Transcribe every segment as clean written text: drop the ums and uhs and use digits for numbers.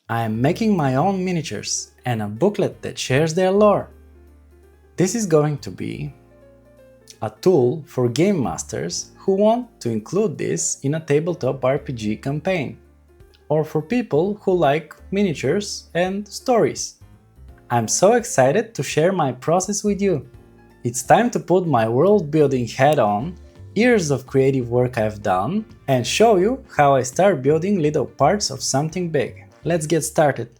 I am making my own miniatures and a booklet that shares their lore. This is going to be a tool for game masters who want to include this in a tabletop RPG campaign, or for people who like miniatures and stories. I'm so excited to share my process with you. It's time to put my world building hat on, years of creative work I've done, and show you how I start building little parts of something big. Let's get started.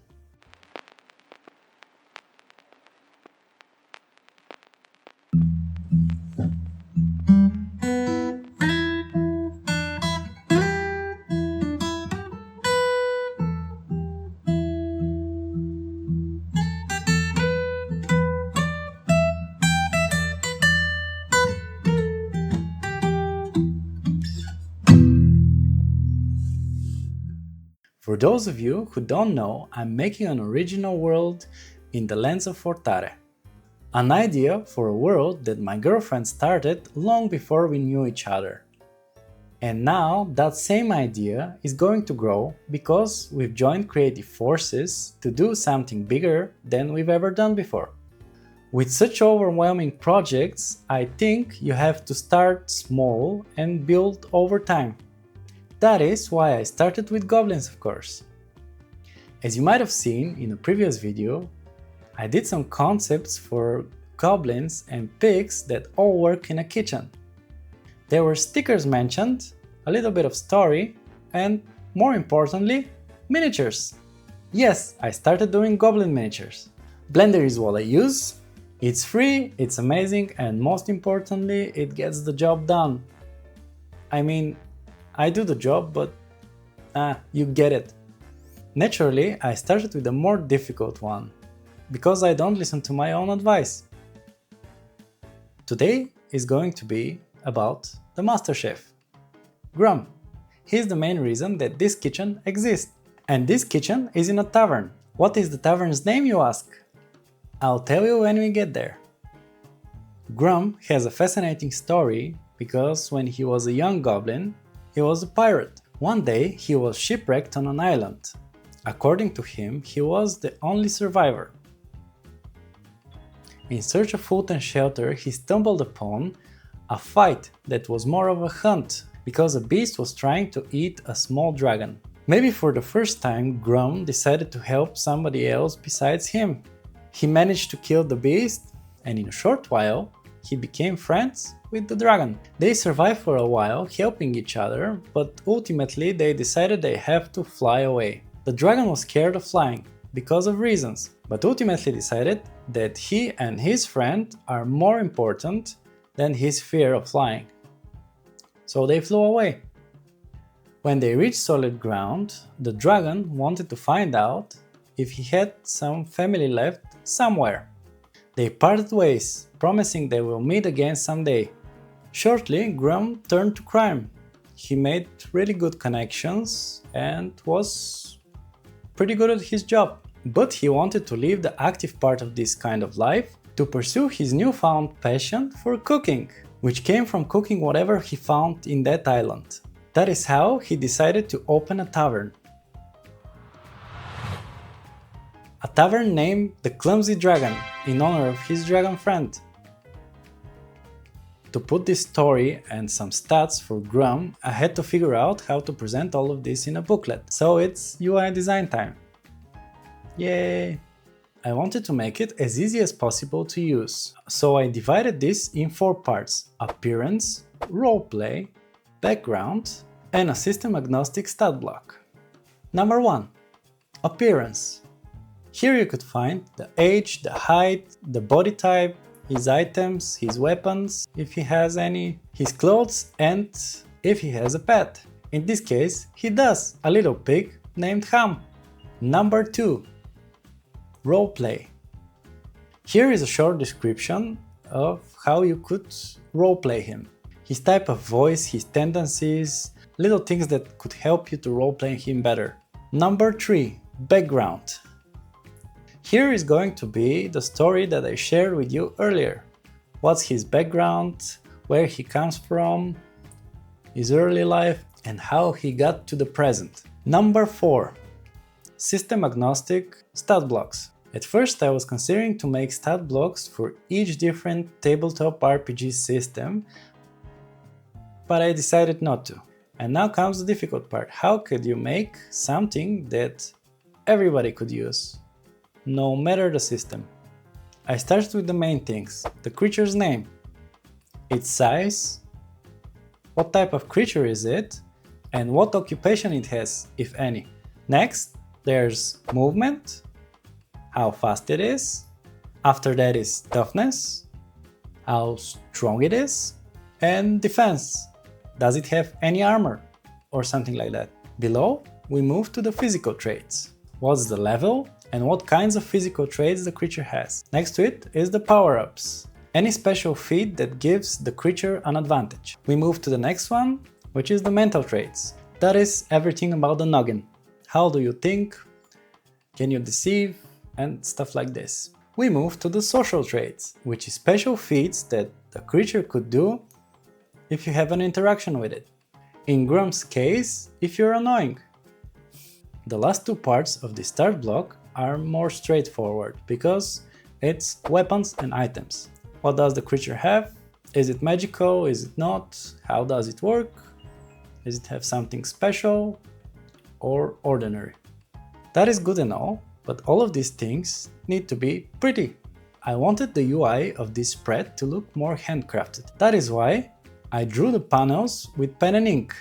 For those of you who don't know, I'm making an original world in the lands of Fortare. An idea for a world that my girlfriend started long before we knew each other. And now that same idea is going to grow because we've joined creative forces to do something bigger than we've ever done before. With such overwhelming projects, I think you have to start small and build over time. That is why I started with goblins, of course. As you might have seen in a previous video, I did some concepts for goblins and pigs that all work in a kitchen. There were stickers mentioned, a little bit of story, and more importantly, miniatures. Yes, I started doing goblin miniatures. Blender is what I use. It's free, it's amazing, and most importantly, it gets the job done. I mean, I do the job, but you get it. Naturally, I started with a more difficult one, because I don't listen to my own advice. Today is going to be about the master chef, Grum. He's the main reason that this kitchen exists. And this kitchen is in a tavern. What is the tavern's name, you ask? I'll tell you when we get there. Grum has a fascinating story because when he was a young goblin, he was a pirate. One day he was shipwrecked on an island. According to him, he was the only survivor. In search of food and shelter, he stumbled upon a fight that was more of a hunt because a beast was trying to eat a small dragon. Maybe for the first time, Grum decided to help somebody else besides him. He managed to kill the beast, and in a short while, he became friends with the dragon. They survived for a while, helping each other, but ultimately they decided they have to fly away. The dragon was scared of flying, because of reasons, but ultimately decided that he and his friend are more important than his fear of flying. So they flew away. When they reached solid ground, the dragon wanted to find out if he had some family left somewhere. They parted ways, promising they will meet again someday. Shortly, Grum turned to crime. He made really good connections and was pretty good at his job. But he wanted to leave the active part of this kind of life to pursue his newfound passion for cooking, which came from cooking whatever he found in that island. That is how he decided to open a tavern. A tavern named the Clumsy Dragon, in honor of his dragon friend. To put this story and some stats for Grum, I had to figure out how to present all of this in a booklet, so it's UI design time. Yay! I wanted to make it as easy as possible to use, so I divided this in 4 parts: appearance, roleplay, background, and a system-agnostic stat block. Number 1. Appearance. Here you could find the age, the height, the body type, his items, his weapons, if he has any, his clothes, and if he has a pet. In this case, he does, a little pig named Ham. Number 2. Roleplay. Here is a short description of how you could roleplay him. His type of voice, his tendencies, little things that could help you to roleplay him better. Number 3. Background. Here is going to be the story that I shared with you earlier. What's his background, where he comes from, his early life, and how he got to the present. Number 4. system agnostic stat blocks. At first I was considering to make stat blocks for each different tabletop RPG system, but I decided not to. And now comes the difficult part. How could you make something that everybody could use, no matter the system? I started with the main things: the creature's name, its size, what type of creature is it, and what occupation it has, if any. Next, there's movement, how fast it is. After that is toughness, how strong it is, and defense. Does it have any armor or something like that? Below, we move to the physical traits. What's the level and what kinds of physical traits the creature has. Next to it is the power-ups. Any special feat that gives the creature an advantage. We move to the next one, which is the mental traits. That is everything about the noggin. How do you think? Can you deceive? And stuff like this. We move to the social traits, which is special feats that the creature could do if you have an interaction with it. In Grump's case, if you're annoying. The last two parts of the start block are more straightforward, because it's weapons and items. What does the creature have? Is it magical? Is it not? How does it work? Does it have something special or ordinary? That is good and all, but all of these things need to be pretty. I wanted the UI of this spread to look more handcrafted. That is why I drew the panels with pen and ink.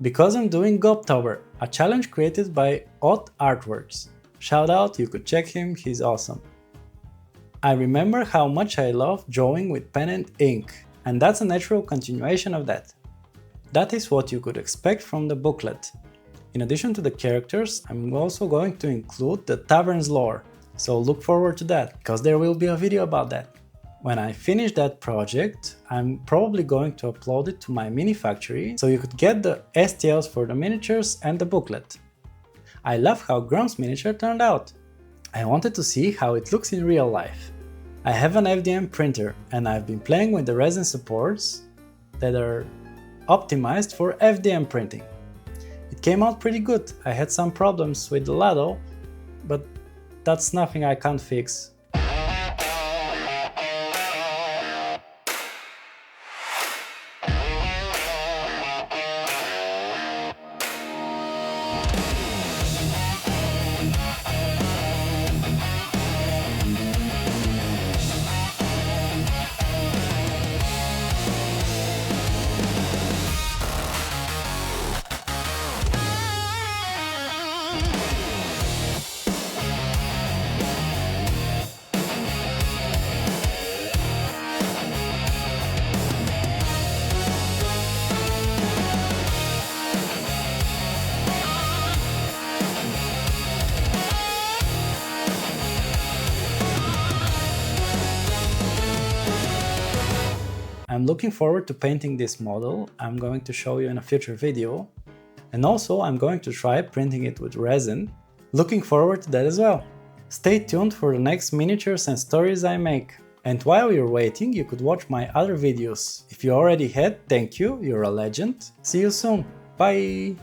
Because I'm doing Gobtober, a challenge created by Oddartworks. Shout out, you could check him, he's awesome. I remember how much I love drawing with pen and ink, and that's a natural continuation of that. That is what you could expect from the booklet. In addition to the characters, I'm also going to include the tavern's lore, so look forward to that, because there will be a video about that. When I finish that project, I'm probably going to upload it to my mini factory so you could get the STLs for the miniatures and the booklet. I love how Grump's miniature turned out. I wanted to see how it looks in real life. I have an FDM printer and I've been playing with the resin supports that are optimized for FDM printing. It came out pretty good. I had some problems with the ladle, but that's nothing I can't fix. I'm looking forward to painting this model. I'm going to show you in a future video. And also I'm going to try printing it with resin. Looking forward to that as well. Stay tuned for the next miniatures and stories I make. And while you're waiting, you could watch my other videos. If you already had, thank you, you're a legend. See you soon. Bye!